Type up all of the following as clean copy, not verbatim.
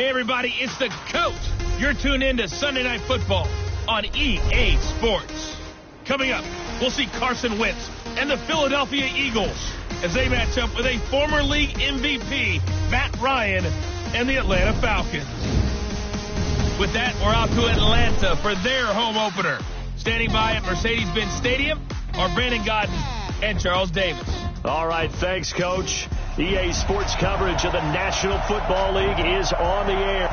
Hey, everybody, it's the Coach. You're tuned in to Sunday Night Football on EA Sports. Coming up, we'll see Carson Wentz and the Philadelphia Eagles as they match up with a former league MVP, Matt Ryan, and the Atlanta Falcons. With that, we're off to Atlanta for their home opener. Standing by at Mercedes-Benz Stadium are Brandon Godden and Charles Davis. All right, thanks, Coach. EA Sports coverage of the National Football League is on the air.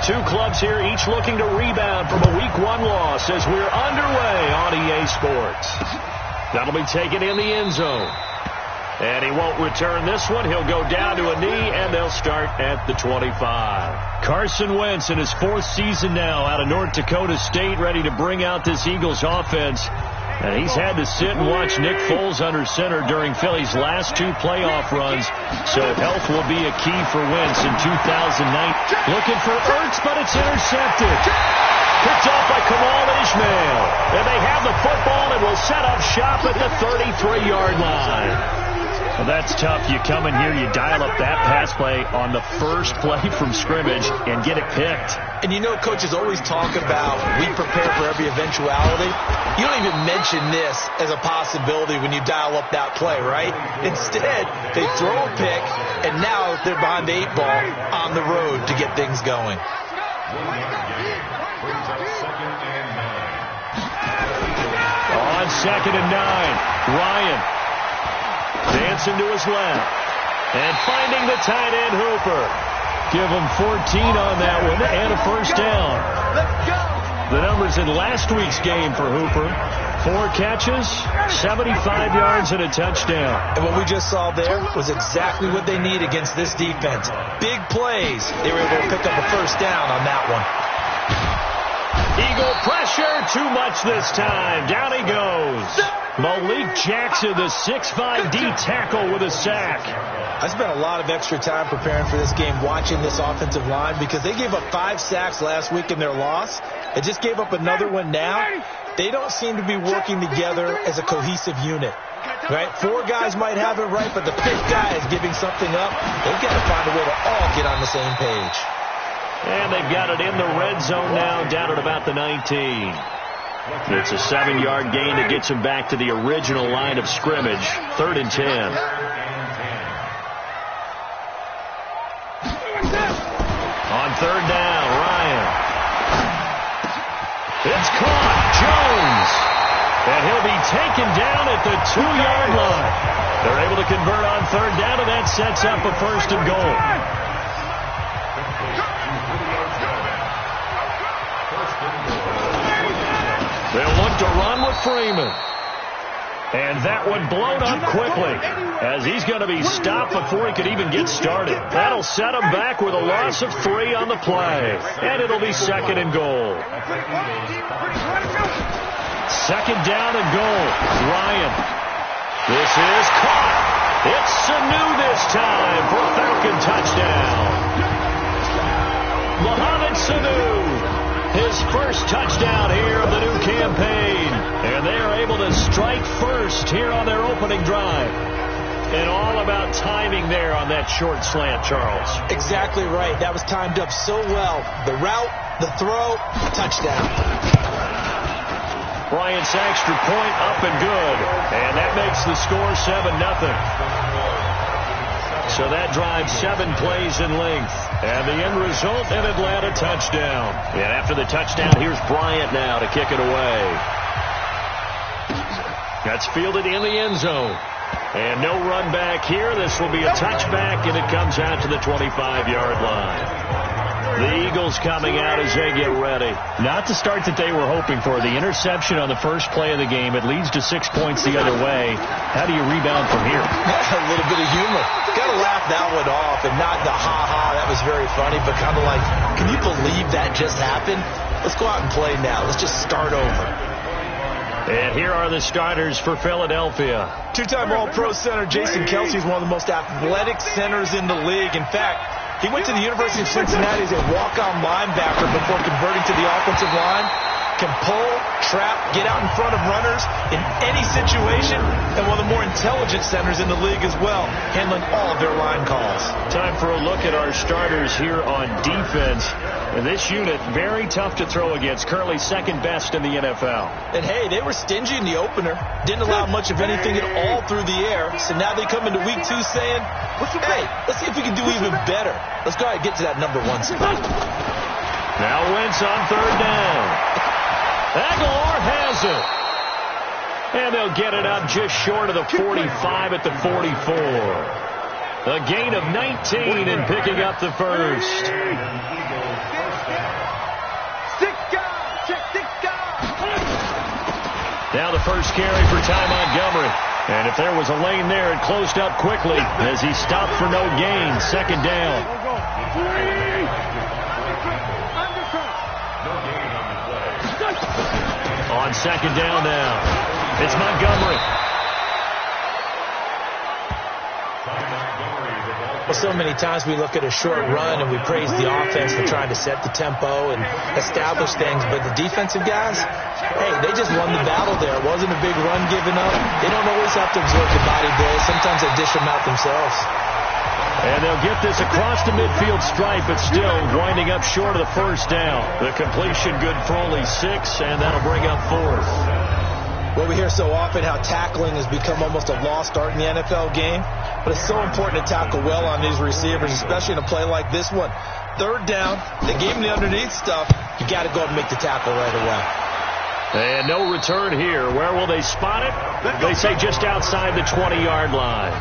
Two clubs here, each looking to rebound from a Week 1 loss as we're underway on EA Sports. That'll be taken in the end zone. And he won't return this one. He'll go down to a knee, and they'll start at the 25. Carson Wentz in his 4th season now out of North Dakota State, ready to bring out this Eagles offense. And he's had to sit and watch Nick Foles under center during Philly's last 2 playoff runs. So health will be a key for Wentz in 2009. Looking for Ertz, but it's intercepted. Picked off by Kamal Ishmael. And they have the football and will set up shop at the 33-yard line. Well, that's tough. You come in here, you dial up that pass play on the first play from scrimmage and get it picked. And you know, coaches always talk about we prepare for every eventuality. You don't even mention this as a possibility when you dial up that play, right? Instead, they throw a pick, and now they're behind the 8 ball on the road to get things going. On 2nd and 9, Ryan dancing to his left and finding the tight end Hooper. Give him 14 on that one and a first down. The numbers in last week's game for Hooper: 4 catches, 75 yards, and a touchdown. And what we just saw there was exactly what they need against this defense. Big plays. They were able to pick up a first down on that one. Eagle pressure, too much this time. Down he goes. Malik Jackson, the 6'5" D tackle with a sack. I spent a lot of extra time preparing for this game, watching this offensive line, because they gave up 5 sacks last week in their loss. They just gave up another one now. They don't seem to be working together as a cohesive unit. Right? 4 guys might have it right, but the 5th guy is giving something up. They've got to find a way to all get on the same page. And they've got it in the red zone now, down at about the 19. It's a 7-yard gain that gets him back to the original line of scrimmage. 3rd and 10. On 3rd down, Ryan. It's caught. Jones. And he'll be taken down at the 2-yard line. They're able to convert on 3rd down, and that sets up a 1st and goal. They'll look to run with Freeman. And that one blown up quickly as he's going to be stopped before he could even get started. That'll set him back with a loss of 3 on the play. And it'll be 2nd and goal. 2nd down and goal. Ryan. This is caught. It's Sanu this time for a Falcon touchdown. Mohamed Sanu. His first touchdown here of the new campaign. And they are able to strike first here on their opening drive. And all about timing there on that short slant, Charles. Exactly right. That was timed up so well. The route, the throw, touchdown. Bryant Saxter point up and good. And that makes the score 7-0. So that drives 7 plays in length. And the end result, an Atlanta touchdown. And after the touchdown, here's Bryant now to kick it away. That's fielded in the end zone. And no run back here. This will be a touchback, and it comes out to the 25-yard line. The Eagles coming out as they get ready. Not the start that they were hoping for. The interception on the first play of the game. It leads to 6 points the other way. How do you rebound from here? A little bit of humor. Got to laugh that one off, and not the ha-ha, that was very funny, but kind of like, can you believe that just happened? Let's go out and play now. Let's just start over. And here are the starters for Philadelphia. 2-time All-Pro center Jason Kelsey is one of the most athletic centers in the league. In fact, he went to the University of Cincinnati as a walk-on linebacker before converting to the offensive line. can pull, trap, get out in front of runners in any situation, and one of the more intelligent centers in the league as well, handling all of their line calls. Time for a look at our starters here on defense. And this unit, very tough to throw against, currently second best in the NFL. And hey, they were stingy in the opener, didn't allow much of anything at all through the air, so now they come into week 2 saying, hey, let's see if we can do even better. Let's go ahead and get to that number 1 spot. Now Wentz on third down. Aguilar has it. And they'll get it up just short of the 45 at the 44. A gain of 19 and picking up the first. Now the first carry for Ty Montgomery. And if there was a lane there, it closed up quickly as he stopped for no gain. Second down. On second down now, it's Montgomery. Well, so many times we look at a short run and we praise the offense for trying to set the tempo and establish things, but the defensive guys, hey, they just won the battle there. It wasn't a big run given up. They don't always have to absorb the body blows. Sometimes they dish them out themselves. And they'll get this across the midfield stripe, but still winding up short of the first down. The completion good for only 6, and that'll bring up 4th. Well, we hear so often how tackling has become almost a lost art in the NFL game, but it's so important to tackle well on these receivers, especially in a play like this one. Third down, they gave him the underneath stuff. You got to go and make the tackle right away. And no return here. Where will they spot it? They say just outside the 20-yard line.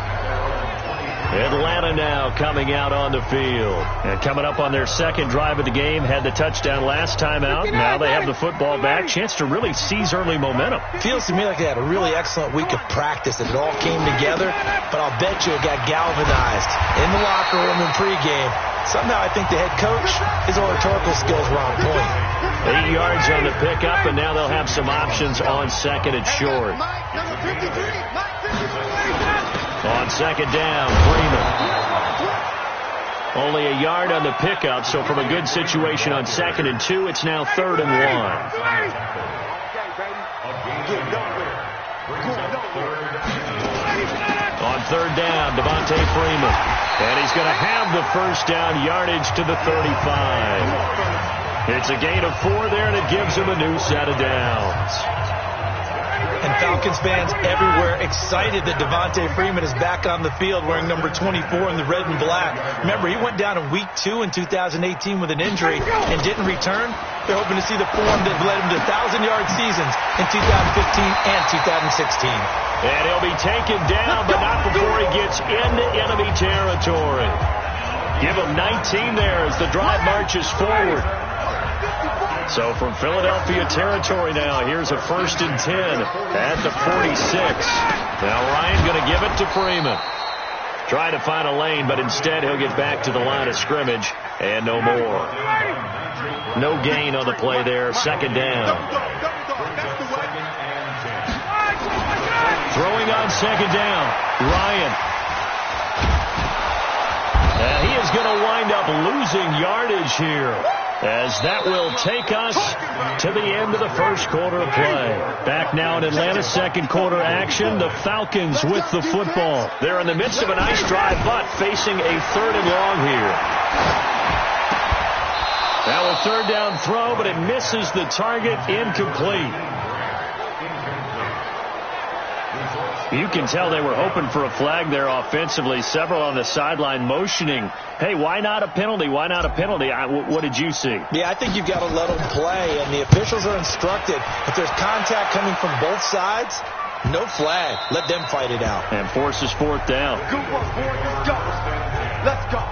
Atlanta now coming out on the field. And coming up on their second drive of the game, had the touchdown last time out. Now they have the football back. Chance to really seize early momentum. Feels to me like they had a really excellent week of practice, that it all came together. But I'll bet you it got galvanized in the locker room in pregame. Somehow I think the head coach, his oratorical skills were on point. 8 yards on the pickup, and now they'll have some options on second and short. On second down, Freeman. Only a yard on the pickup, so from a good situation on second and 2, it's now 3rd and 1. On third down, Devontae Freeman. And he's going to have the first down yardage to the 35. It's a gain of 4 there, and it gives him a new set of downs. And Falcons fans everywhere excited that Devontae Freeman is back on the field wearing number 24 in the red and black. Remember, he went down in week 2 in 2018 with an injury and didn't return. They're hoping to see the form that led him to 1,000-yard seasons in 2015 and 2016. And he'll be taken down, but not before he gets into enemy territory. Give him 19 there as the drive marches forward. So from Philadelphia territory now, here's a 1st and 10 at the 46. Now Ryan going to give it to Freeman. Trying to find a lane, but instead he'll get back to the line of scrimmage and no more. No gain on the play there. Second down. Throwing on second down, Ryan. And he is going to wind up losing yardage here, as that will take us to the end of the first quarter of play. Back now in Atlanta's second quarter action, the Falcons with the football. They're in the midst of a nice drive, but facing a 3rd and long here. Now a 3rd down throw, but it misses the target, incomplete. You can tell they were hoping for a flag there offensively. Several on the sideline motioning, hey, why not a penalty? Why not a penalty? What did you see? Yeah, I think you've got to let them play, and the officials are instructed, if there's contact coming from both sides, no flag. Let them fight it out. And forces 4th down. Good work, boys. Let's go.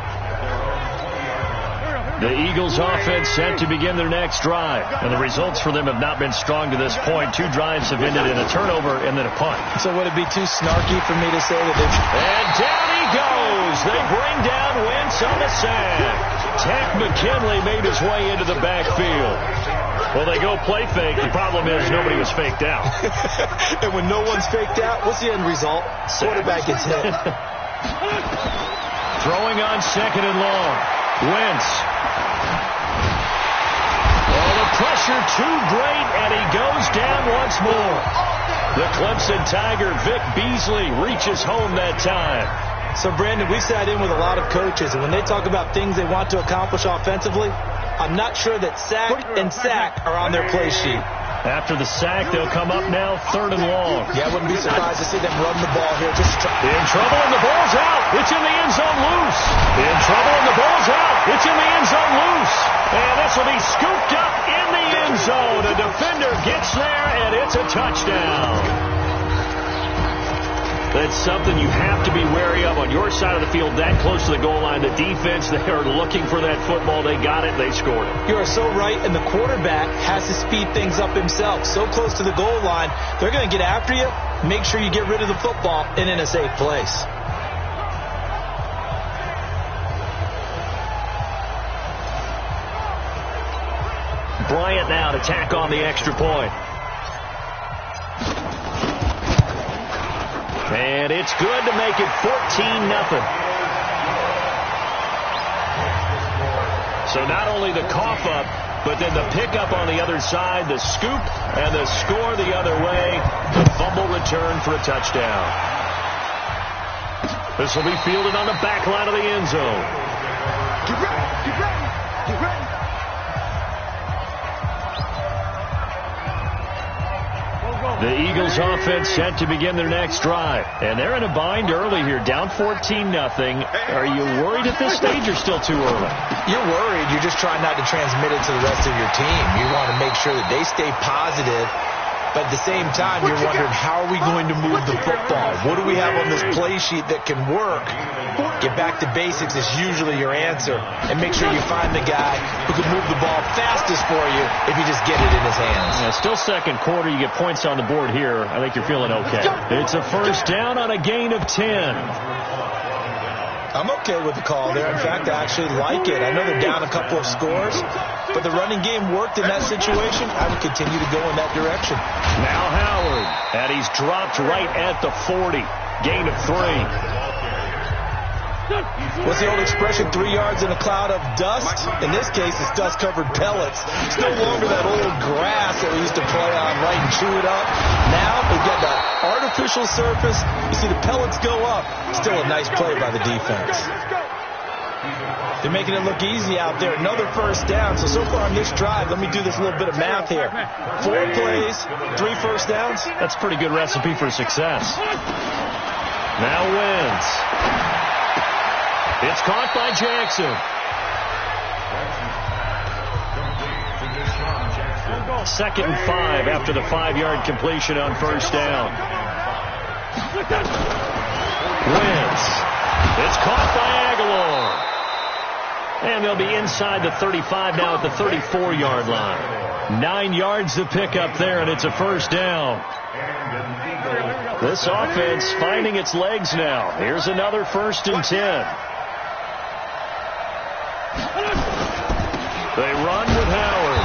The Eagles offense set to begin their next drive. And the results for them have not been strong to this point. 2 drives have ended in a turnover and then a punt. So would it be too snarky for me to say that it's... And down he goes. They bring down Wentz on the sack. Tack McKinley made his way into the backfield. Well, they go play fake. The problem is nobody was faked out. And when no one's faked out, what's the end result? Quarterback gets hit. Throwing on second and long. Wentz. Oh, the pressure too great, and he goes down once more. The Clemson Tiger, Vic Beasley, reaches home that time. So, Brandon, we sat in with a lot of coaches, and when they talk about things they want to accomplish offensively, I'm not sure that sack and sack are on their play sheet. After the sack, they'll come up now 3rd and long. Yeah, I wouldn't be surprised to see them run the ball here. Just try. In trouble, and the ball's out. It's in the end zone loose. In trouble, and the ball's out. It's in the end zone loose. And this will be scooped up in the end zone. A defender gets there, and it's a touchdown. That's something you have to be wary of on your side of the field, that close to the goal line. The defense, they are looking for that football. They got it. They scored it. You are so right, and the quarterback has to speed things up himself. So close to the goal line, they're going to get after you. Make sure you get rid of the football and in a safe place. Bryant now to tack on the extra point. And it's good to make it 14-0. So not only the cough up, but then the pickup on the other side, the scoop, and the score the other way. The fumble return for a touchdown. This will be fielded on the back line of the end zone. Get ready, get ready, get ready. The Eagles offense set to begin their next drive. And they're in a bind early here, down 14-0. Are you worried at this stage or still too early? You're worried. You're just trying not to transmit it to the rest of your team. You want to make sure that they stay positive. But at the same time, you're wondering, how are we going to move the football? What do we have on this play sheet that can work? Get back to basics is usually your answer. And make sure you find the guy who can move the ball fastest for you if you just get it in his hands. Yeah, still second quarter. You get points on the board here. I think you're feeling okay. It's a first down on a gain of 10. I'm okay with the call there. In fact, I actually like it. I know they're down a couple of scores, but the running game worked in that situation. I would continue to go in that direction. Now Howard, and he's dropped right at the 40. Gain of 3. What's the old expression, 3 yards in a cloud of dust? In this case, it's dust-covered pellets. It's no longer that old grass that we used to play on, right, and chew it up. Now we've got the artificial surface. You see the pellets go up. Still a nice play by the defense. They're making it look easy out there. Another first down. So far on this drive, let me do this little bit of math here. 4 plays, 3 first downs. That's a pretty good recipe for success. Now wins. It's caught by Jackson. Second and 5 after the 5-yard completion on first down. Wins. It's caught by Aguilar. And they'll be inside the 35 now at the 34-yard line. 9 yards to pick up there, and it's a first down. This offense finding its legs now. Here's another 1st and 10. They run with Howard.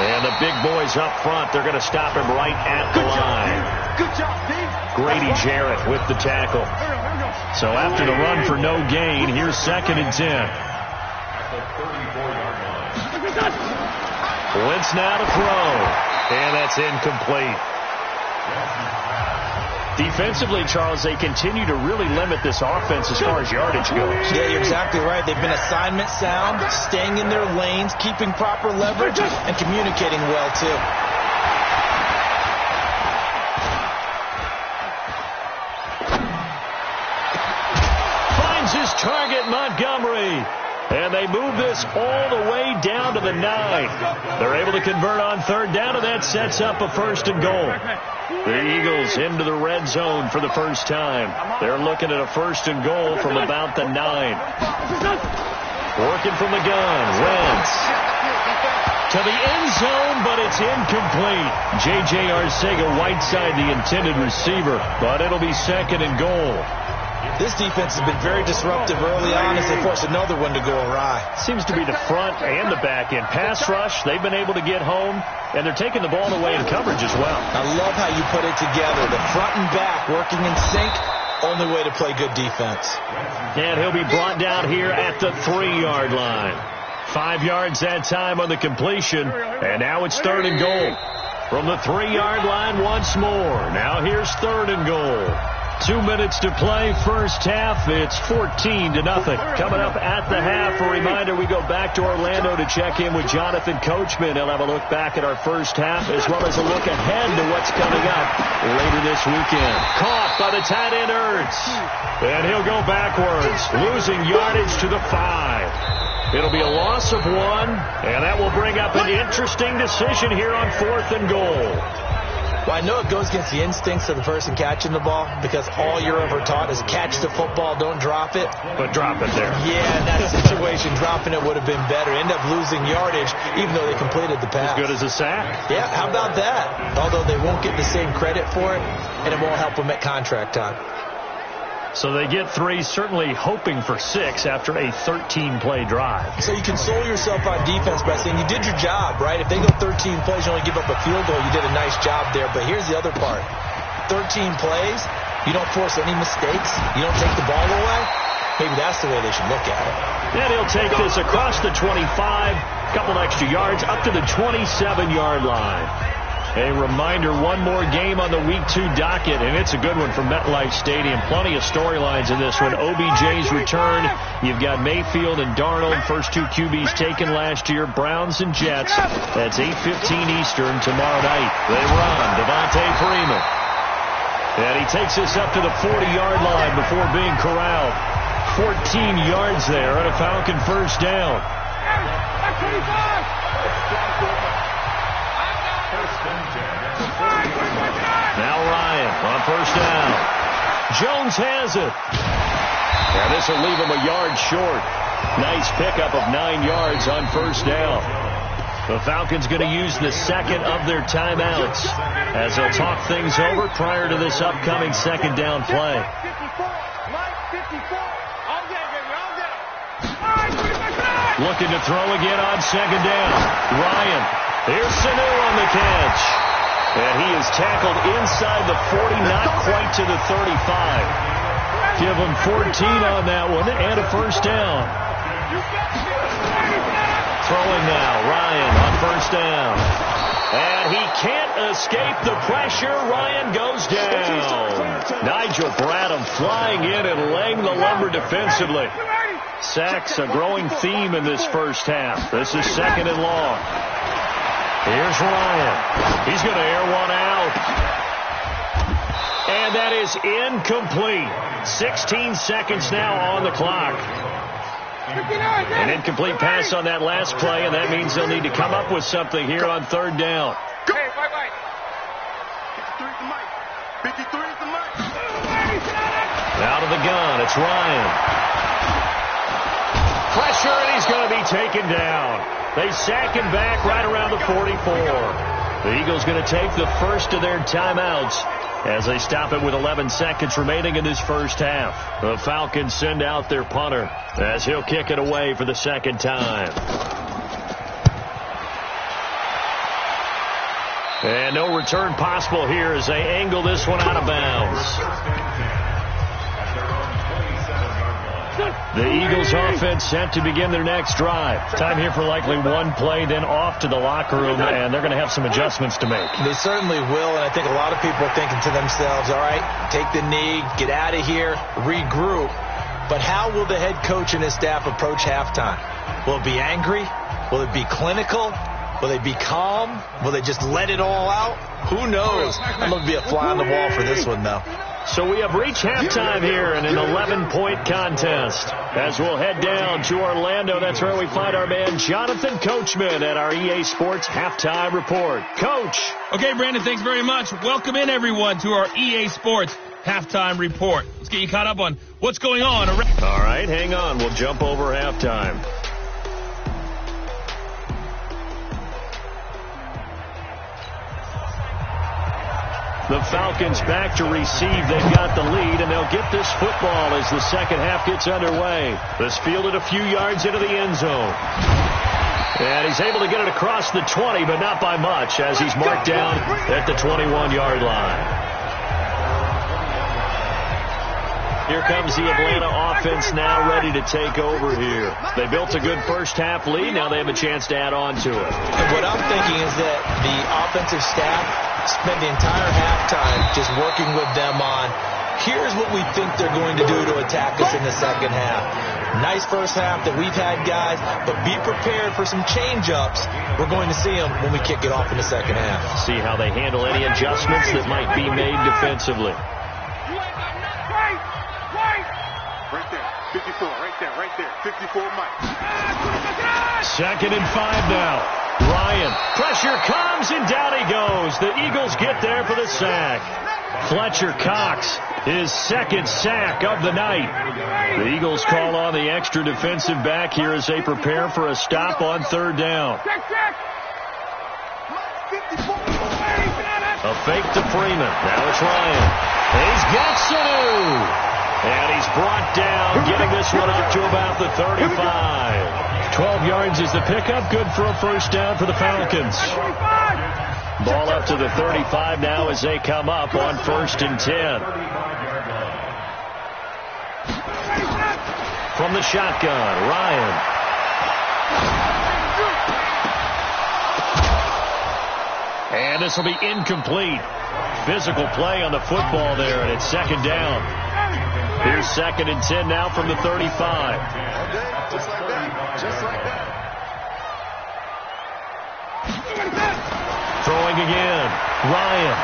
And the big boys up front, they're going to stop him right at the line. Good job, Steve. Grady Jarrett with the tackle. So after the run for no gain, here's 2nd and 10. Wentz now to throw. And that's incomplete. Defensively, Charles, they continue to really limit this offense as far as yardage goes. Yeah, you're exactly right. They've been assignment sound, staying in their lanes, keeping proper leverage, and communicating well, too. Finds his target, Montgomery. And they move this all the way down to the 9. They're able to convert on 3rd down, and that sets up a 1st and goal. The Eagles into the red zone for the first time. They're looking at a 1st and goal from about the 9. Working from the gun. Wentz to the end zone, but it's incomplete. J.J. Arcega-Whiteside, the intended receiver, but it'll be 2nd and goal. This defense has been very disruptive early on as they force another one to go awry. Seems to be the front and the back end. Pass rush, they've been able to get home, and they're taking the ball away in coverage as well. I love how you put it together. The front and back working in sync, only way to play good defense. And he'll be brought down here at the 3-yard line. 5 yards that time on the completion. And now it's 3rd and goal. From the 3-yard line once more. Now here's 3rd and goal. 2 minutes to play, first half. It's 14-0. Coming up at the half, a reminder, we go back to Orlando to check in with Jonathan Coachman. He'll have a look back at our first half as well as a look ahead to what's coming up later this weekend. Caught by the tight end Ertz. And he'll go backwards, losing yardage to the 5. It'll be a loss of 1, and that will bring up an interesting decision here on 4th and goal. Well, I know it goes against the instincts of the person catching the ball because all you're ever taught is catch the football, don't drop it. But drop it there. Yeah, in that situation, dropping it would have been better. End up losing yardage even though they completed the pass. As good as a sack? Yeah, how about that? Although they won't get the same credit for it, and it won't help them at contract time. So they get 3, certainly hoping for 6 after a 13-play drive. So you console yourself on defense by saying you did your job, right? If they go 13 plays, you only give up a field goal, you did a nice job there. But here's the other part. 13 plays, you don't force any mistakes, you don't take the ball away. Maybe that's the way they should look at it. Then he'll take this across the 25, a couple extra yards, up to the 27-yard line. A reminder, one more game on the Week 2 docket, and it's a good one from MetLife Stadium. Plenty of storylines in this one. OBJ's return. You've got Mayfield and Darnold, first 2 QBs taken last year. Browns and Jets. That's 8:15 Eastern tomorrow night. They run. Devontae Freeman. And he takes this up to the 40-yard line before being corralled. 14 yards there on a Falcon first down. Now Ryan on first down. Jones has it. And this will leave him a yard short. Nice pickup of 9 yards on first down. The Falcons going to use the second of their timeouts as they'll talk things over prior to this upcoming second down play. Looking to throw again on second down. Ryan. Here's Sanu on the catch. And he is tackled inside the 40, not quite to the 35. Give him 14 on that one and a first down. Throwing now, Ryan on first down. And he can't escape the pressure. Ryan goes down. Nigel Bradham flying in and laying the lumber defensively. Sacks a growing theme in this first half. This is second and long. Here's Ryan. He's going to air one out. And that is incomplete. 16 seconds now on the clock. An incomplete pass on that last play, and that means they'll need to come up with something here on third down. Hey, wait. 53's the mic. 53's the mic. Out of the gun, it's Ryan. Pressure, and he's going to be taken down. They sack him back right around the 44. The Eagles going to take the first of their timeouts as they stop it with 11 seconds remaining in this first half. The Falcons send out their punter as he'll kick it away for the second time. And no return possible here as they angle this one out of bounds. The Eagles offense set to begin their next drive. Time here for likely one play, then off to the locker room, and they're going to have some adjustments to make. They certainly will, and I think a lot of people are thinking to themselves, all right, take the knee, get out of here, regroup. But how will the head coach and his staff approach halftime? Will it be angry? Will it be clinical? Will they be calm? Will they just let it all out? Who knows? I'm going to be a fly on the wall for this one, though. So we have reached halftime here in an 11-point contest. As we'll head down to Orlando, that's where we find our man Jonathan Coachman at our EA Sports Halftime Report. Coach. Okay, Brandon, thanks very much. Welcome in, everyone, to our EA Sports Halftime Report. Let's get you caught up on what's going on. All right, hang on. We'll jump over halftime. The Falcons back to receive. They've got the lead, and they'll get this football as the second half gets underway. This fielded a few yards into the end zone. And he's able to get it across the 20, but not by much, as he's marked down at the 21-yard line. Here comes the Atlanta offense now ready to take over here. They built a good first-half lead. Now they have a chance to add on to it. And what I'm thinking is that the offensive staff spent the entire halftime just working with them on, here's what we think they're going to do to attack us in the second half. Nice first half that we've had, guys, but be prepared for some change-ups. We're going to see them when we kick it off in the second half. See how they handle any adjustments that might be made defensively. Right there. 54. Right there. 54, Mike. 2nd and 5 now. Ryan. Pressure comes, and down he goes. The Eagles get there for the sack. Fletcher Cox, his 2nd sack of the night. The Eagles call on the extra defensive back here as they prepare for a stop on 3rd down. A fake to Freeman. Now it's Ryan. He's got Sanu. And he's brought down, getting this one up to about the 35. 12 yards is the pickup. Good for a first down for the Falcons. Ball up to the 35 now as they come up on 1st and 10. From the shotgun, Ryan. And this will be incomplete. Physical play on the football there, and it's 2nd down. Here's 2nd and 10 now from the 35. Just like that. Just like that. Throwing again. Ryan.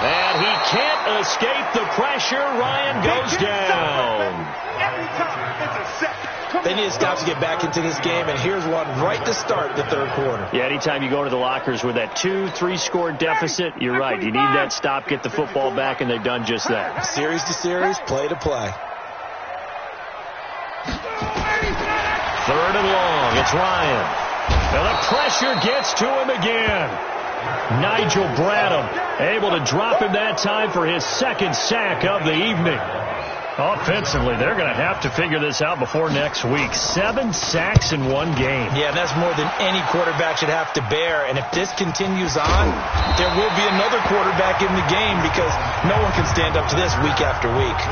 And he can't escape the pressure. Ryan goes down. Every time it's a set. They need to stop to get back into this game, and here's one right to start the 3rd quarter. Yeah, anytime you go to the lockers with that 2-3 score deficit, you're right. You need that stop, get the football back, and they've done just that. Series to series, play to play. 3rd and long. It's Ryan. And the pressure gets to him again. Nigel Bradham able to drop him that time for his 2nd sack of the evening. Offensively, they're going to have to figure this out before next week. 7 sacks in one game. Yeah, that's more than any quarterback should have to bear. And if this continues on, there will be another quarterback in the game because no one can stand up to this week after week.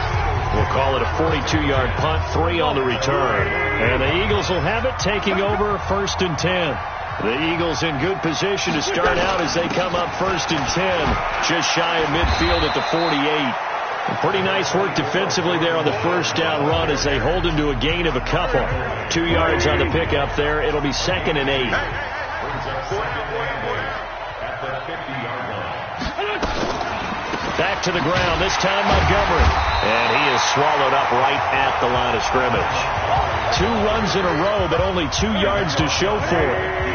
We'll call it a 42-yard punt, 3 on the return. And the Eagles will have it, taking over 1st and 10. The Eagles in good position to start out as they come up 1st and 10, just shy of midfield at the 48. Pretty nice work defensively there on the first down run as they hold him to a gain of a couple. 2 yards on the pickup there. It'll be 2nd and 8. Back to the ground, this time Montgomery. And he is swallowed up right at the line of scrimmage. 2 runs in a row, but only 2 yards to show for it.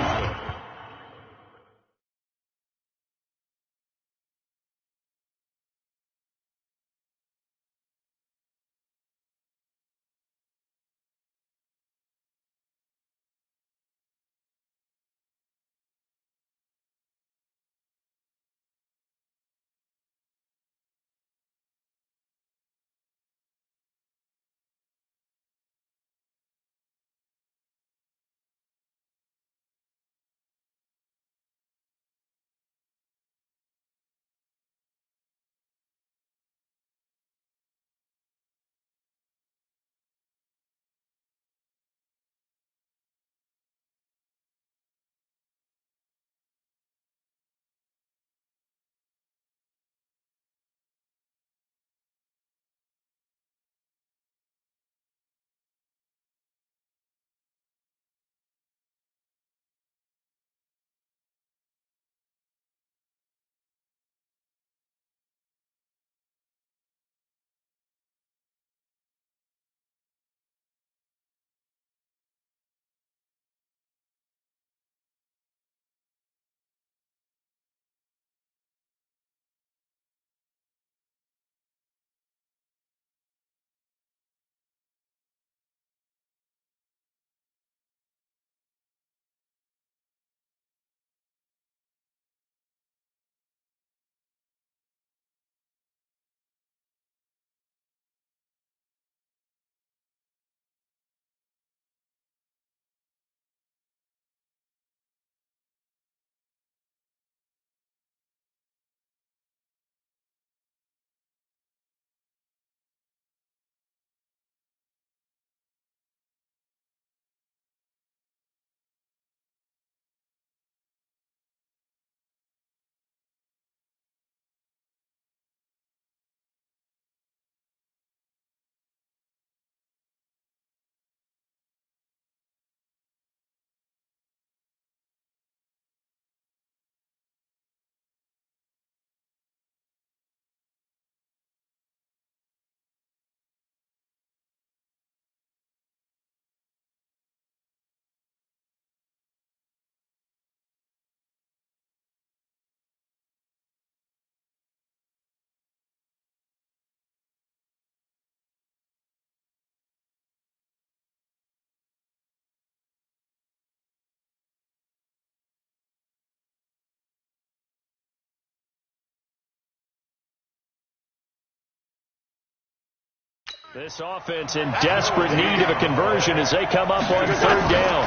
This offense in desperate need of a conversion as they come up on third down.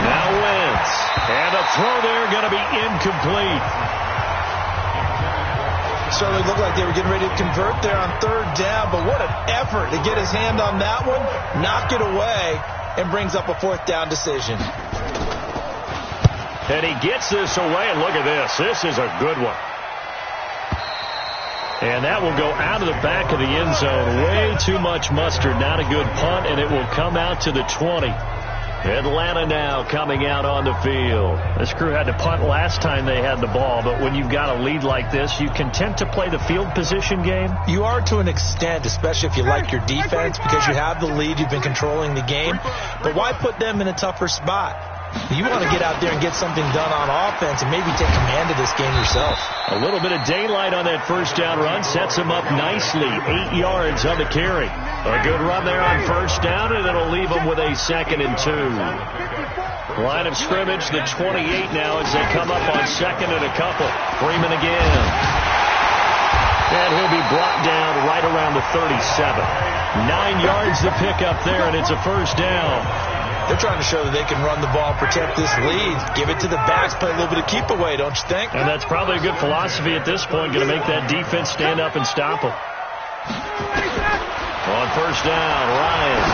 Now Wentz. And a throw there going to be incomplete. Certainly looked like they were getting ready to convert there on third down, but what an effort to get his hand on that one, knock it away, and brings up a fourth down decision. And he gets this away, and look at this. This is a good one. And that will go out of the back of the end zone. Way too much mustard. Not a good punt, and it will come out to the 20. Atlanta now coming out on the field. This crew had to punt last time they had the ball, but when you've got a lead like this, you content to play the field position game? You are to an extent, especially if you like your defense, because you have the lead, you've been controlling the game. But why put them in a tougher spot? You want to get out there and get something done on offense and maybe take command of this game yourself. A little bit of daylight on that first down run sets him up nicely. 8 yards on the carry. A good run there on first down, and it'll leave him with a 2nd and 2. Line of scrimmage, the 28 now as they come up on 2nd and a couple. Freeman again. And he'll be brought down right around the 37. 9 yards to pick up there, and it's a first down. They're trying to show that they can run the ball, protect this lead, give it to the backs, play a little bit of keep away, don't you think? And that's probably a good philosophy at this point, going to make that defense stand up and stop them. On first down, Ryan.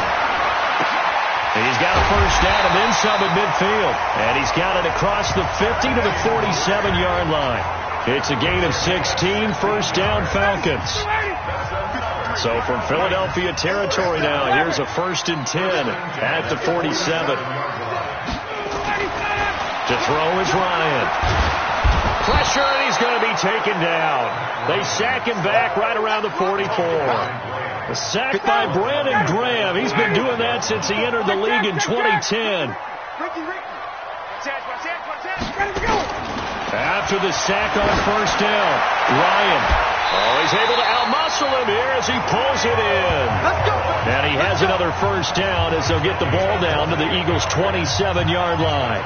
He's got a first down and then some at midfield. And he's got it across the 50 to the 47-yard line. It's a gain of 16, first down Falcons. So from Philadelphia territory now, here's a 1st and 10 at the 47. To throw is Ryan. Pressure, and he's going to be taken down. They sack him back right around the 44. A sack by Brandon Graham. He's been doing that since he entered the league in 2010. After the sack on first down, Ryan. Oh, he's able to outmuscle him here as he pulls it in. And he has another first down as they'll get the ball down to the Eagles' 27-yard line.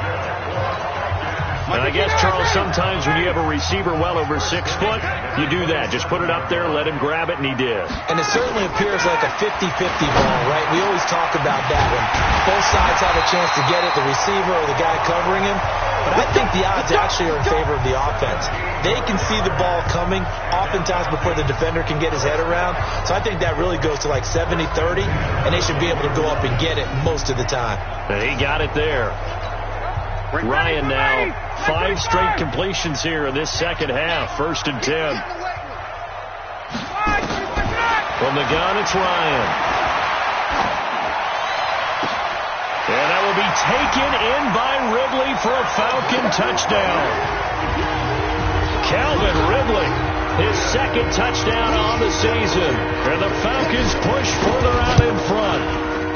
And I guess, Charles, sometimes when you have a receiver well over 6 foot, you do that. Just put it up there, let him grab it, and he did. And it certainly appears like a 50-50 ball, right? We always talk about that when both sides have a chance to get it, the receiver or the guy covering him. But I think the odds actually are in favor of the offense. They can see the ball coming oftentimes before the defender can get his head around. So I think that really goes to like 70-30, and they should be able to go up and get it most of the time. And he got it there. Ryan now, 5 straight completions here in this second half. 1st and 10. From the gun, it's Ryan. And that will be taken in by Ridley for a Falcon touchdown. Calvin Ridley, his 2nd touchdown on the season. And the Falcons push further out in front.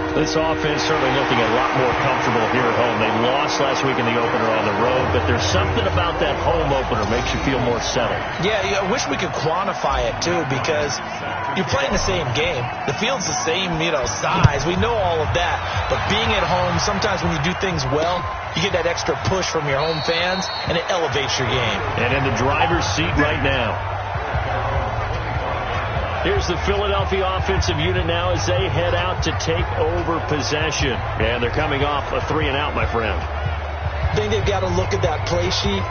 This offense certainly looking a lot more comfortable here at home. They lost last week in the opener on the road, but there's something about that home opener makes you feel more settled. Yeah, I wish we could quantify it, too, because you're playing the same game. The field's the same, size. We know all of that. But being at home, sometimes when you do things well, you get that extra push from your home fans, and it elevates your game. And in the driver's seat right now. Here's the Philadelphia offensive unit now as they head out to take over possession. And they're coming off a 3-and-out, my friend. I think they've got to look at that play sheet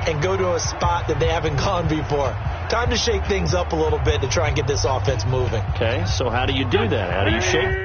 and go to a spot that they haven't gone before. Time to shake things up a little bit to try and get this offense moving. Okay, so how do you do that? How do you shake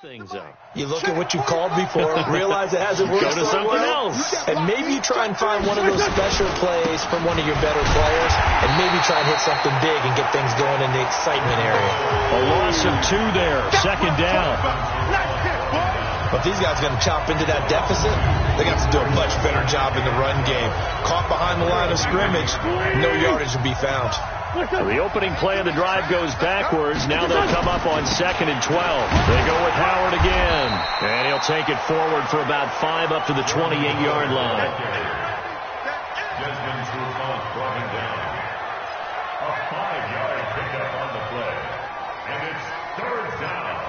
things up. You look at what you called before, realize it hasn't worked. Go to something else. And maybe you try and find one of those special plays from one of your better players, and maybe try and hit something big and get things going in the excitement area. A loss of 2 there, second down. But these guys are going to chop into that deficit. They got to do a much better job in the run game. Caught behind the line of scrimmage, no yardage to be found. The opening play of the drive goes backwards. Now they'll come up on 2nd and 12. They go with Howard again. And he'll take it forward for about 5 up to the 28-yard line. A 5-yard pickup on the play. And it's 3rd down.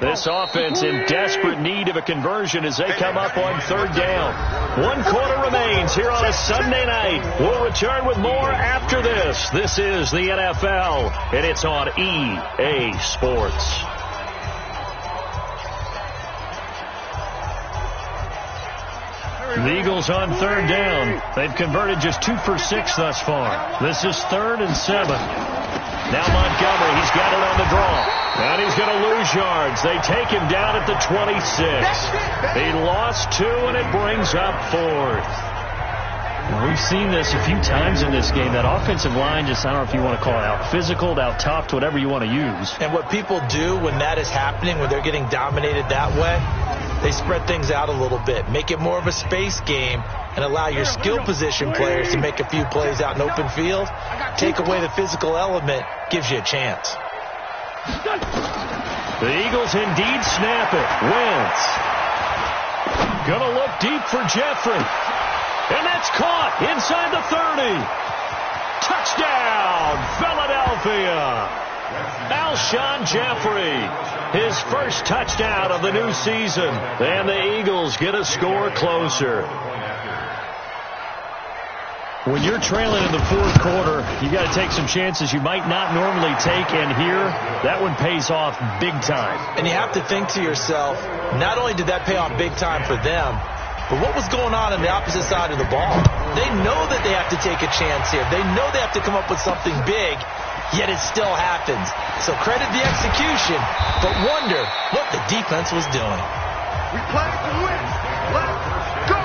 This offense in desperate need of a conversion as they come up on 3rd down. 1 quarter remains here on a Sunday night. We'll return with more after this. This is the NFL, and it's on EA Sports. The Eagles on 3rd down. They've converted just 2 for 6 thus far. This is 3rd and 7. Now Montgomery, he's got it on the draw. And he's going to lose yards. They take him down at the 26. He lost 2, and it brings up 4th. Well, we've seen this a few times in this game. That offensive line just, I don't know if you want to call it out-physicaled, out-topped, whatever you want to use. And what people do when that is happening, when they're getting dominated that way, they spread things out a little bit, make it more of a space game, and allow your skill position players to make a few plays out in open field. Take away the physical element, gives you a chance. The Eagles indeed snap it. Wentz. Gonna look deep for Jeffrey. And that's caught inside the 30. Touchdown, Philadelphia. Alshon Jeffrey, his first touchdown of the new season. And the Eagles get a score closer. When you're trailing in the 4th quarter, you got to take some chances you might not normally take, and here, that one pays off big time. And you have to think to yourself, not only did that pay off big time for them, but what was going on the opposite side of the ball? They know that they have to take a chance here. They know they have to come up with something big, yet it still happens. So credit the execution, but wonder what the defense was doing. We play to win. Let's go.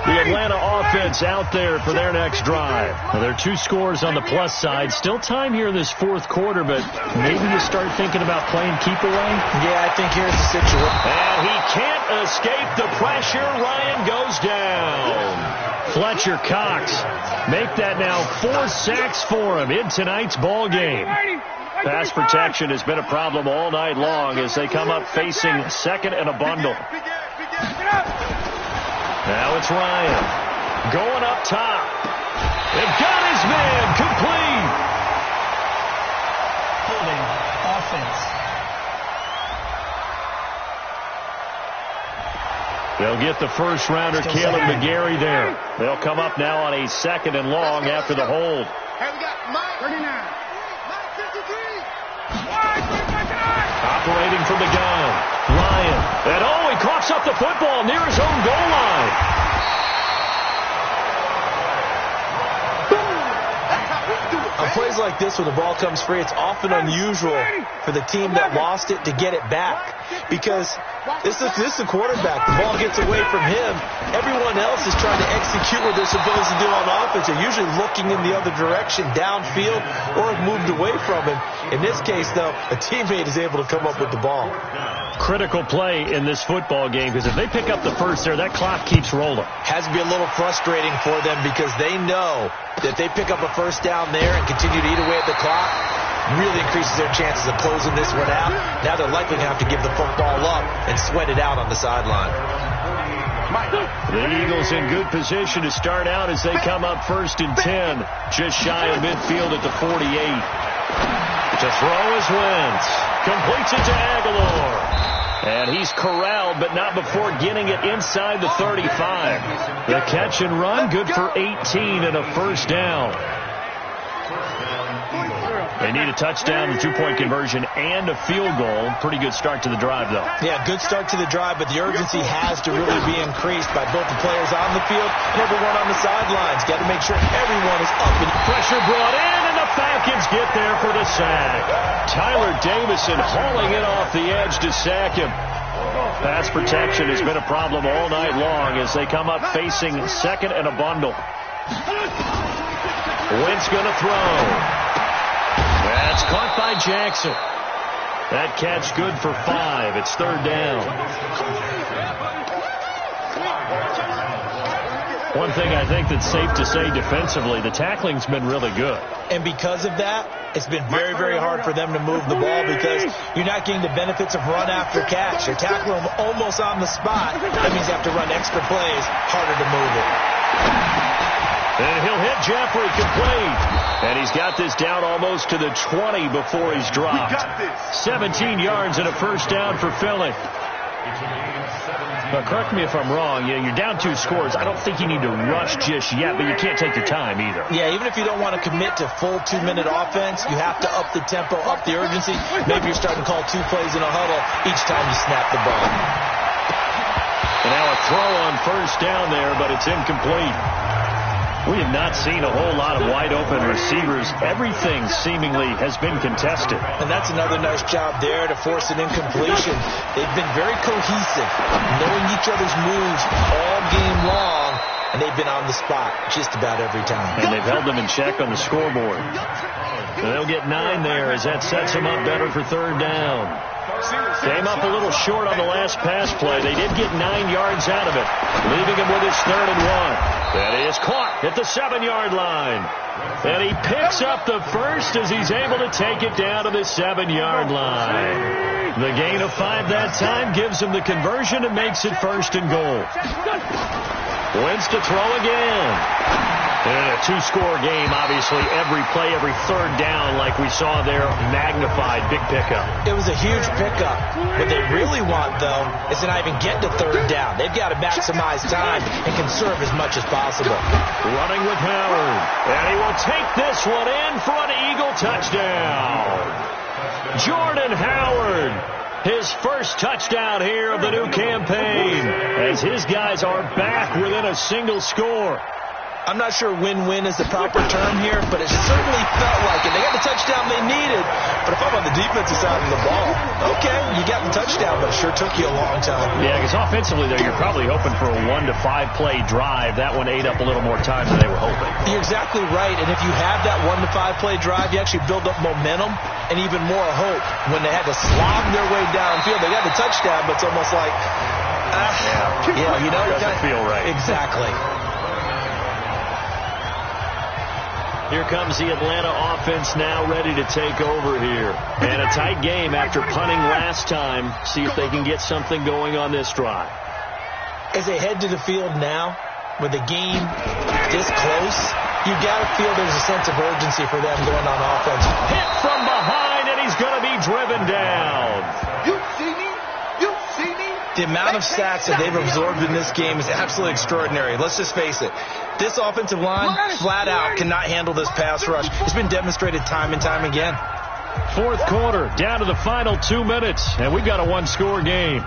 The Atlanta offense out there for their next drive. Well, there are 2 scores on the plus side. Still time here in this 4th quarter, but maybe you start thinking about playing keep away. Yeah, I think here's the situation. And he can't escape the pressure. Ryan goes down. Fletcher Cox make that now 4 sacks for him in tonight's ball game. Pass protection has been a problem all night long as they come up facing 2nd and a bundle. Now it's Ryan going up top. They've got his man complete. Holding offense. They'll get the first rounder, Caleb McGarry, there. They'll come up now on a 2nd and long after the hold. Hey, we got Mike 39. Mike 53. Operating from the gun. Ryan. And he coughs up the football near his own goal line. On plays like this, when the ball comes free, it's often unusual for the team that lost it to get it back. Because this is the quarterback. The ball gets away from him. Everyone else is trying to execute what they're supposed to do on offense. They're usually looking in the other direction, downfield, or have moved away from him. In this case, though, a teammate is able to come up with the ball. Critical play in this football game, because if they pick up the first there, that clock keeps rolling. Has to be a little frustrating for them because they know that if they pick up a first down there and continue to eat away at the clock, really increases their chances of closing this one out. Now they're likely going to have to give the football up and sweat it out on the sideline. The Eagles in good position to start out as they come up 1st and 10, just shy of midfield at the 48. To throw is Wentz. Completes it to Aguilar. And he's corralled, but not before getting it inside the 35. The catch and run, good for 18 and a first down. They need a touchdown, a 2-point conversion, and a field goal. Pretty good start to the drive, though. Yeah, good start to the drive, but the urgency has to really be increased by both the players on the field and everyone on the sidelines. Got to make sure everyone is up. And pressure brought in, and the Falcons get there for the sack. Tyler Davison hauling it off the edge to sack him. Pass protection has been a problem all night long as they come up facing second and a bundle. Wentz going to throw. That's caught by Jackson. That catch good for 5. It's third down. One thing I think that's safe to say defensively, the tackling's been really good. And because of that, it's been very, very hard for them to move the ball because you're not getting the benefits of run after catch. You're tackling them almost on the spot. That means you have to run extra plays, harder to move it. And he'll hit Jeffrey complete. And he's got this down almost to the 20 before he's dropped. 17 yards and a first down for Philly. But correct me if I'm wrong. You're down 2 scores. I don't think you need to rush just yet, but you can't take your time either. Yeah, even if you don't want to commit to full 2-minute offense, you have to up the tempo, up the urgency. Maybe you're starting to call 2 plays in a huddle each time you snap the ball. And now a throw on first down there, but it's incomplete. We have not seen a whole lot of wide-open receivers. Everything seemingly has been contested. And that's another nice job there to force an incompletion. They've been very cohesive, knowing each other's moves all game long, and they've been on the spot just about every time. And they've held them in check on the scoreboard. And they'll get 9 there as that sets them up better for third down. Came up a little short on the last pass play. They did get 9 yards out of it, leaving him with his 3rd and 1. That is caught at the 7-yard line. And he picks up the first as he's able to take it down to the 7-yard line. The gain of 5 that time gives him the conversion and makes it 1st and goal. Wentz to throw again. And a 2-score game, obviously, every play, every third down, like we saw there, magnified, big pickup. It was a huge pickup. What they really want, though, is to not even get to third down. They've got to maximize time and conserve as much as possible. Running with Howard. And he will take this one in for an Eagle touchdown. Jordan Howard. His first touchdown here of the new campaign as his guys are back within a single score. I'm not sure win-win is the proper term here, but it certainly felt like it. They got the touchdown they needed, but if I'm on the defensive side of the ball, okay, you got the touchdown, but it sure took you a long time. Yeah, because offensively there, you're probably hoping for a 1 to 5 play drive. That one ate up a little more time than they were hoping. You're exactly right, and if you have that 1 to 5 play drive, you actually build up momentum and even more hope. When they had to slog their way downfield, they got the touchdown, but it's almost like, you know, it doesn't feel right. Exactly. Here comes the Atlanta offense now ready to take over here. And a tight game after punting last time. See if they can get something going on this drive. As they head to the field now, with the game this close, you got to feel there's a sense of urgency for them going on offense. Hit from behind, and he's going to be driven down. You see me? You see me? The amount of sacks that they've absorbed in this game is absolutely extraordinary. Let's just face it. This offensive line, flat out, cannot handle this pass rush. It's been demonstrated time and time again. 4th quarter, down to the final 2 minutes, and we've got a 1-score game.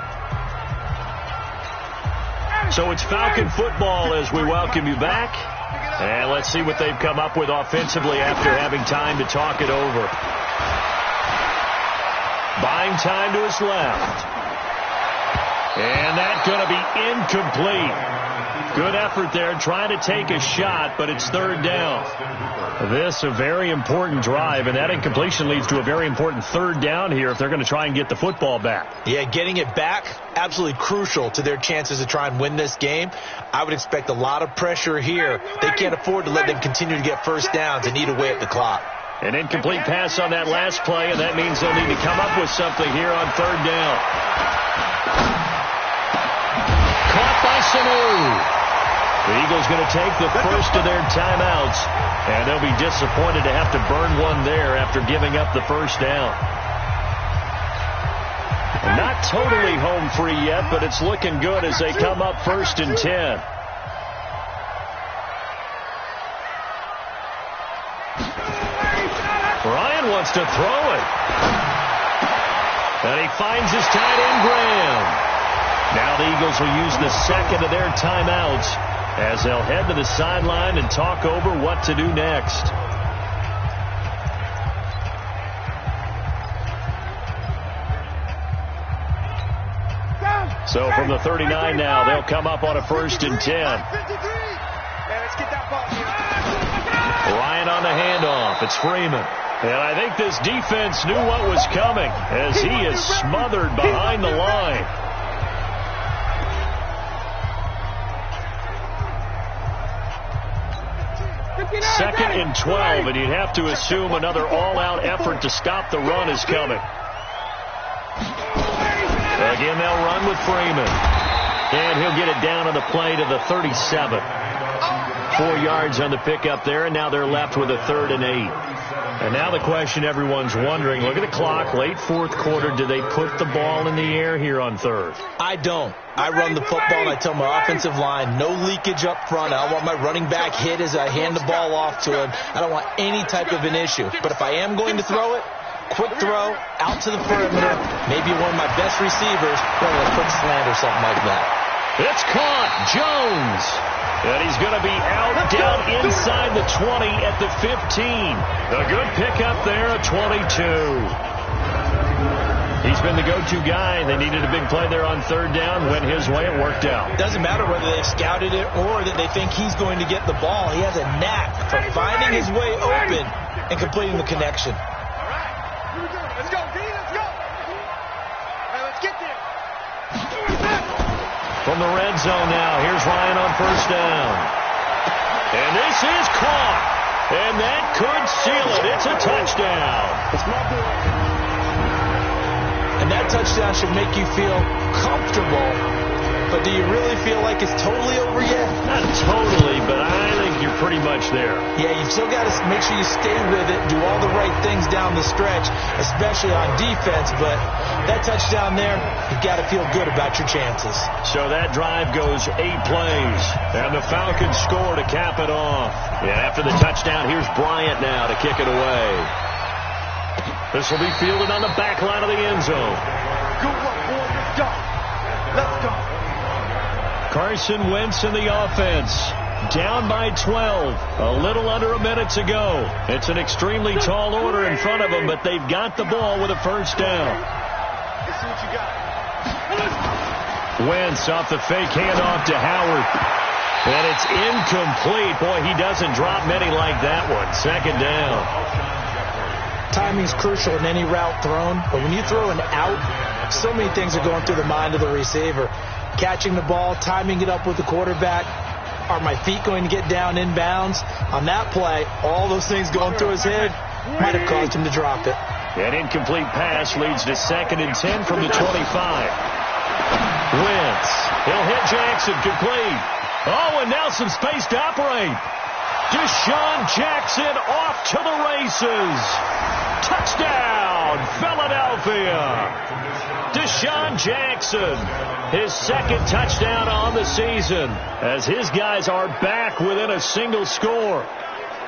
So it's Falcon football as we welcome you back. And let's see what they've come up with offensively after having time to talk it over. Buying time to his left. And that's going to be incomplete. Good effort there, trying to take a shot, but it's third down. This a very important drive, and that incompletion leads to a very important third down here if they're going to try and get the football back. Yeah, getting it back, absolutely crucial to their chances to try and win this game. I would expect a lot of pressure here. They can't afford to let them continue to get first downs and eat away at the clock. An incomplete pass on that last play, and that means they'll need to come up with something here on third down. Caught by Sanu. The Eagles going to take the first of their timeouts, and they'll be disappointed to have to burn one there after giving up the first down. Not totally home free yet, but it's looking good as they come up 1st and 10. Ryan wants wants to throw it. And he finds his tight end, Graham. Now the Eagles will use the second of their timeouts as they'll head to the sideline and talk over what to do next. So from the 39 now, they'll come up on a 1st and 10. Ryan on the handoff. It's Freeman. And I think this defense knew what was coming as he is smothered behind the line. Second and 12, and you'd have to assume another all-out effort to stop the run is coming. Again, they'll run with Freeman. And he'll get it down on the play to the 37. 4 yards on the pickup there, and now they're left with a 3rd and 8. And now the question everyone's wondering, look at the clock, late 4th quarter, do they put the ball in the air here on 3rd? I don't. I run the football, and I tell my offensive line, no leakage up front. I don't want my running back hit as I hand the ball off to him. I don't want any type of an issue. But if I am going to throw it, quick throw, out to the perimeter, maybe one of my best receivers, running a quick slant or something like that. It's caught. Jones. And he's going to be out down inside the 20 at the 15. A good pickup there at 22. He's been the go-to guy. They needed a big play there on 3rd down. Went his way. It worked out. It doesn't matter whether they've scouted it or that they think he's going to get the ball. He has a knack for finding his way open and completing the connection. Let's go, D, let's go. Hey, let's get there. From the red zone now, here's Ryan on 1st down. And this is caught. And that could seal it. It's a touchdown. It's my boy. And that touchdown should make you feel comfortable. But do you really feel like it's totally over yet? Not totally, but I think you're pretty much there. Yeah, you've still got to make sure you stay with it, do all the right things down the stretch, especially on defense. But that touchdown there, you've got to feel good about your chances. So that drive goes 8 plays, and the Falcons score to cap it off. And after the touchdown, here's Bryant now to kick it away. This will be fielded on the back line of the end zone. Good work, boy. Let's go. Let's go. Carson Wentz in the offense. Down by 12. A little under a minute to go. It's an extremely tall order in front of them, but they've got the ball with a 1st down. Let's see what you got. Wentz off the fake handoff to Howard. And it's incomplete. Boy, he doesn't drop many like that one. 2nd down. Timing's crucial in any route thrown, but when you throw an out, so many things are going through the mind of the receiver. Catching the ball, timing it up with the quarterback. Are my feet going to get down inbounds? On that play, all those things going through his head might have caused him to drop it. An incomplete pass leads to 2nd and 10 from the 25. Wentz. He'll hit Jackson, complete. Oh, and now some space to operate. Deshaun Jackson off to the races. Touchdown, Philadelphia. Deshaun Jackson, his 2nd touchdown on the season, as his guys are back within a single score.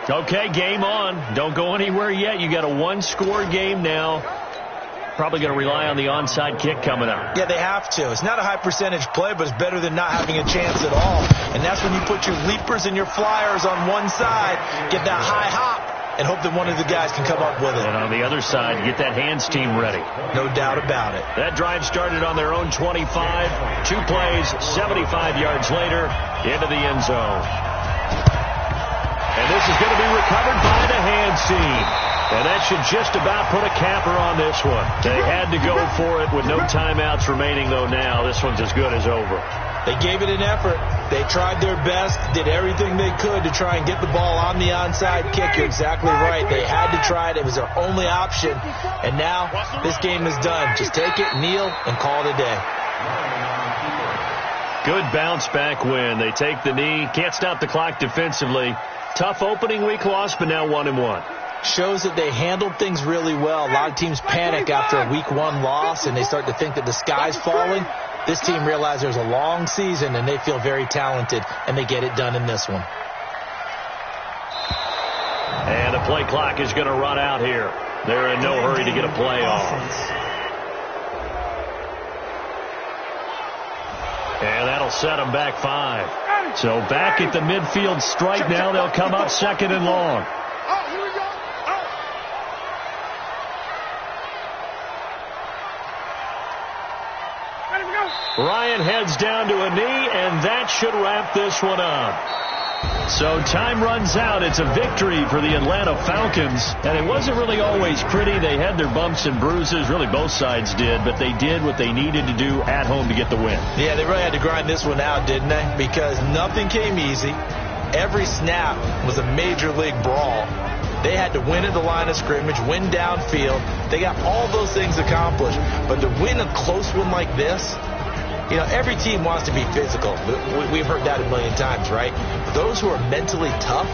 Okay, game on. Don't go anywhere yet. You got a 1-score game now. Probably going to rely on the onside kick coming up. Yeah, they have to. It's not a high percentage play, but it's better than not having a chance at all. And that's when you put your leapers and your flyers on one side, get that high hop, and hope that one of the guys can come up with it. And on the other side, get that hands team ready. No doubt about it. That drive started on their own 25. 2 plays, 75 yards later, into the end zone. And this is going to be recovered by the hands team. And that should just about put a capper on this one. They had to go for it with no timeouts remaining, though now. This one's as good as over. They gave it an effort. They tried their best, did everything they could to try and get the ball on the onside kick. You're exactly right. They had to try it. It was their only option. And now this game is done. Just take it, kneel, and call it a day. Good bounce-back win. They take the knee. Can't stop the clock defensively. Tough opening week loss, but now 1-1. Shows that they handled things really well. A lot of teams panic after a week 1 loss, and they start to think that the sky's falling. This team realizes there's a long season, and they feel very talented, and they get it done in this one. And the play clock is going to run out here. They're in no hurry to get a play off. And that'll set them back 5. So back at the midfield stripe now. They'll come up 2nd and long. Ryan heads down to a knee, and that should wrap this one up. So time runs out. It's a victory for the Atlanta Falcons. And it wasn't really always pretty. They had their bumps and bruises. Really, both sides did. But they did what they needed to do at home to get the win. Yeah, they really had to grind this one out, didn't they? Because nothing came easy. Every snap was a major league brawl. They had to win at the line of scrimmage, win downfield. They got all those things accomplished. But to win a close one like this, you know, every team wants to be physical. We've heard that a million times, right? But those who are mentally tough,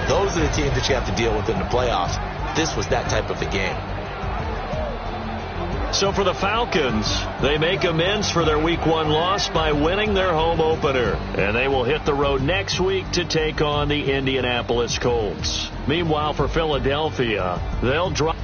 those are the teams that you have to deal with in the playoffs. This was that type of a game. So for the Falcons, they make amends for their Week 1 loss by winning their home opener. And they will hit the road next week to take on the Indianapolis Colts. Meanwhile, for Philadelphia, they'll drop.